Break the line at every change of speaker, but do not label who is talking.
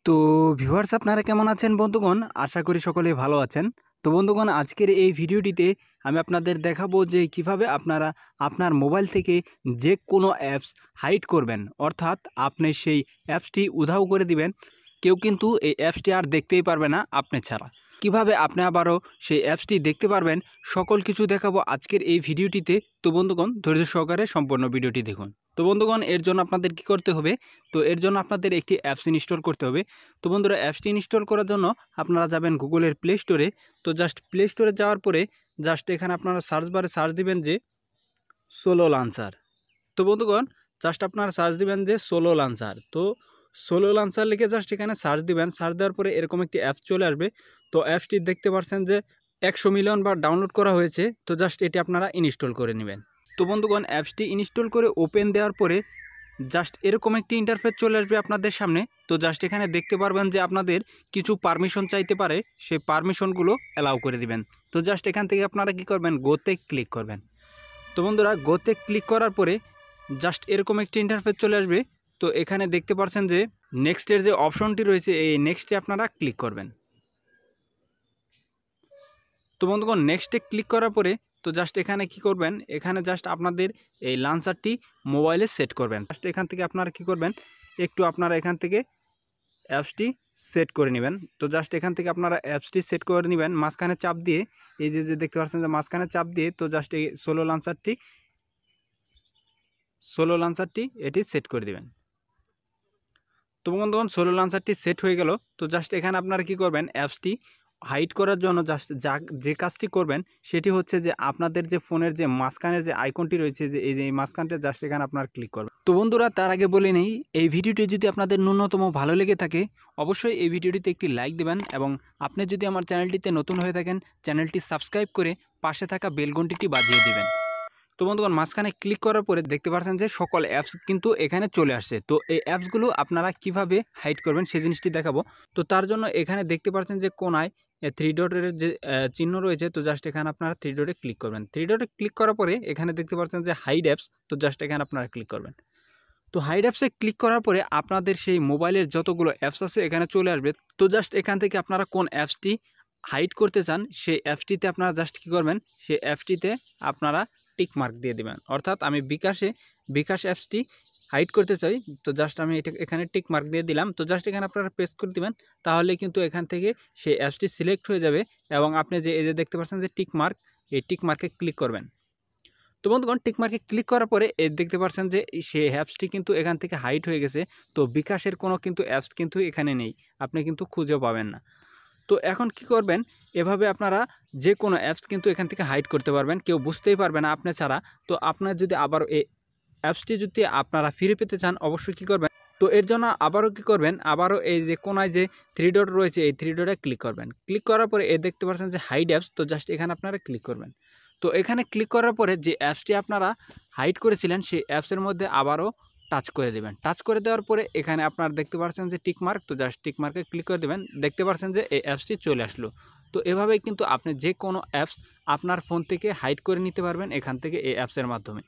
তো ভিউয়ার্স আপনারা কেমন আছেন বন্ধুগণ? আশা করি সকলেই ভালো আছেন। তো বন্ধুগণ আজকের এই ভিডিওটিতে আমি আপনাদের দেখাবো যে কিভাবে আপনারা আপনার মোবাইল থেকে যে কোনো অ্যাপস হাইড করবেন। অর্থাৎ আপনি সেই অ্যাপসটি উধাও করে দিবেন। কেউ কিন্তু এই অ্যাপসটি আর দেখতেই পারবে না আপনি ছাড়া। কিভাবে আপনি আবারও সেই অ্যাপসটি দেখতে পারবেন সকল কিছু দেখাবো আজকের এই ভিডিওটিতে। তো বন্ধুগণ ধৈর্য সহকারে সম্পূর্ণ ভিডিওটি দেখুন। তো বন্ধুগণ এর জন্য আপনাদের কি করতে হবে? তো এর জন্য আপনাদের একটি অ্যাপস ইনস্টল করতে হবে। তো বন্ধুরা অ্যাপসটি ইনস্টল করার জন্য আপনারা যাবেন গুগলের প্লে স্টোরে। তো জাস্ট প্লে স্টোরে যাওয়ার পরে জাস্ট এখানে আপনারা সার্চ বারে সার্চ দিবেন যে সোলো লঞ্চার। তো বন্ধুগণ জাস্ট আপনারা সার্চ দিবেন যে সোলো লঞ্চার। তো সোলো লঞ্চার লিখে জাস্ট এখানে সার্চ দিবেন। সার্চ দেওয়ার পরে এরকম একটি অ্যাপস চলে আসবে। তো অ্যাপসটি দেখতে পাচ্ছেন যে 100 মিলিয়ন বার ডাউনলোড করা হয়েছে। তো জাস্ট এটি আপনারা ইনস্টল করে নেবেন। তো বন্ধুগণ অ্যাপসটি ইনস্টল করে ওপেন দেওয়ার পরে জাস্ট এরকম একটি ইন্টারফেস চলে আসবে আপনাদের সামনে। তো জাস্ট এখানে দেখতে পারবেন যে আপনাদের কিছু পারমিশন চাইতে পারে, সেই পারমিশনগুলো অ্যালাউ করে দিবেন। তো জাস্ট এখান থেকে আপনারা কি করবেন, গোতে ক্লিক করবেন। তো বন্ধুরা গোতে ক্লিক করার পরে জাস্ট এরকম একটি ইন্টারফেস চলে আসবে। তো এখানে দেখতে পাচ্ছেন যে নেক্সটের যে অপশনটি রয়েছে এই নেক্সটে আপনারা ক্লিক করবেন। তো বন্ধুগণ নেক্সটে ক্লিক করার পরে তো জাস্ট এখানে কি করবেন, এখানে জাস্ট আপনাদের এই লাঞ্চারটি মোবাইলে সেট করবেন। জাস্ট এখান থেকে আপনারা কি করবেন, একটু আপনারা এখান থেকে অ্যাপসটি সেট করে নেবেন। তো জাস্ট এখান থেকে আপনারা অ্যাপসটি সেট করে নেবেন মাঝখানে চাপ দিয়ে। এই যে দেখতে পাচ্ছেন যে মাঝখানে চাপ দিয়ে তো জাস্ট এই সোলো লঞ্চারটি এটি সেট করে দিবেন। তো বন্ধুগণ সোলো লঞ্চারটি সেট হয়ে গেল। তো জাস্ট এখানে আপনারা কি করবেন, অ্যাপসটি হাইড করার জন্য জাস্ট যে কাজটি করবেন সেটি হচ্ছে যে আপনাদের যে ফোনের যে মাঝখানের যে আইকনটি রয়েছে যে এই মাঝখানটা জাস্ট এখানে আপনারা ক্লিক করবেন। তো বন্ধুরা তার আগে বলে নেই, এই ভিডিওটি যদি আপনাদের ন্যূনতম ভালো লেগে থাকে অবশ্যই এই ভিডিওটিতে একটি লাইক দেবেন এবং আপনি যদি আমার চ্যানেলটিতে নতুন হয়ে থাকেন চ্যানেলটি সাবস্ক্রাইব করে পাশে থাকা বেল ঘন্টিটি বাজিয়ে দিবেন। তো বন্ধুগণ মাঝখানে ক্লিক করার পরে দেখতে পাচ্ছেন যে সকল অ্যাপস কিন্তু এখানে চলে আসছে। তো এই অ্যাপসগুলো আপনারা কিভাবে হাইড করবেন সেই জিনিসটি দেখাবো। তো তার জন্য এখানে দেখতে পাচ্ছেন যে কোনায় 3 ডটের যে চিহ্ন রয়েছে। তো জাস্ট এখানে আপনারা 3 ডটে ক্লিক করবেন। 3 ডটে ক্লিক করার পরে এখানে দেখতে পাচ্ছেন যে হাইড অ্যাপস। তো জাস্ট এখানে আপনারা ক্লিক করবেন। তো হাইড অ্যাপসে ক্লিক করার পরে আপনাদের সেই মোবাইলের যতগুলো অ্যাপস আছে এখানে চলে আসবে। তো জাস্ট এখান থেকে আপনারা কোন অ্যাপসটি হাইড করতে চান সেই অ্যাপসটিতে আপনারা জাস্ট কী করবেন, সেই অ্যাপসটিতে আপনারা টিক মার্ক দিয়ে দেবেন। অর্থাৎ আমি বিকাশ অ্যাপসটি হাইড করতে চাই। তো জাস্ট আমি এখানে টিক মার্ক দিয়ে দিলাম। তো জাস্ট এখানে আপনারা প্রেস করে দিবেন, তাহলে কিন্তু এখান থেকে সেই অ্যাপসটি সিলেক্ট হয়ে যাবে এবং আপনি যে এই যে দেখতে পাচ্ছেন যে টিক মার্ক, এই টিক মার্কে ক্লিক করবেন। তো বন্ধুগণ টিক মার্কে ক্লিক করার পরে দেখতে পাচ্ছেন যে সেই অ্যাপসটি কিন্তু এখান থেকে হাইড হয়ে গেছে। তো বিকাশের কোনো কিন্তু অ্যাপস কিন্তু এখানে নেই, আপনি কিন্তু খুঁজেও পাবেন না। তো এখন কি করবেন, এভাবে আপনারা যে কোনো অ্যাপস কিন্তু এখান থেকে হাইড করতে পারবেন, কেউ বুঝতেই পারবে না আপনি ছাড়া। তো আপনার যদি আবারও এই অ্যাপসটি যদি আপনারা ফিরে পেতে চান অবশ্যই কী করবেন, তো এর জন্য আবারও কী করবেন, আবারও এই যে কোনায় যে 3 ডট রয়েছে এই 3 ডটে ক্লিক করবেন। ক্লিক করার পরে দেখতে পাচ্ছেন যে হাইড অ্যাপস। তো জাস্ট এখানে আপনারা ক্লিক করবেন। তো এখানে ক্লিক করার পরে যে অ্যাপসটি আপনারা হাইড করেছিলেন সেই অ্যাপসের মধ্যে আবারও টাচ করে দেবেন। টাচ করে দেওয়ার পরে এখানে আপনারা দেখতে পাচ্ছেন যে টিক মার্ক। তো জাস্ট টিক মার্কে ক্লিক করে দেবেন। দেখতে পাচ্ছেন যে এই অ্যাপসটি চলে আসলো। তো এভাবেই কিন্তু আপনি যে কোনো অ্যাপস আপনার ফোন থেকে হাইড করে নিতে পারবেন এখান থেকে এই অ্যাপসের মাধ্যমে।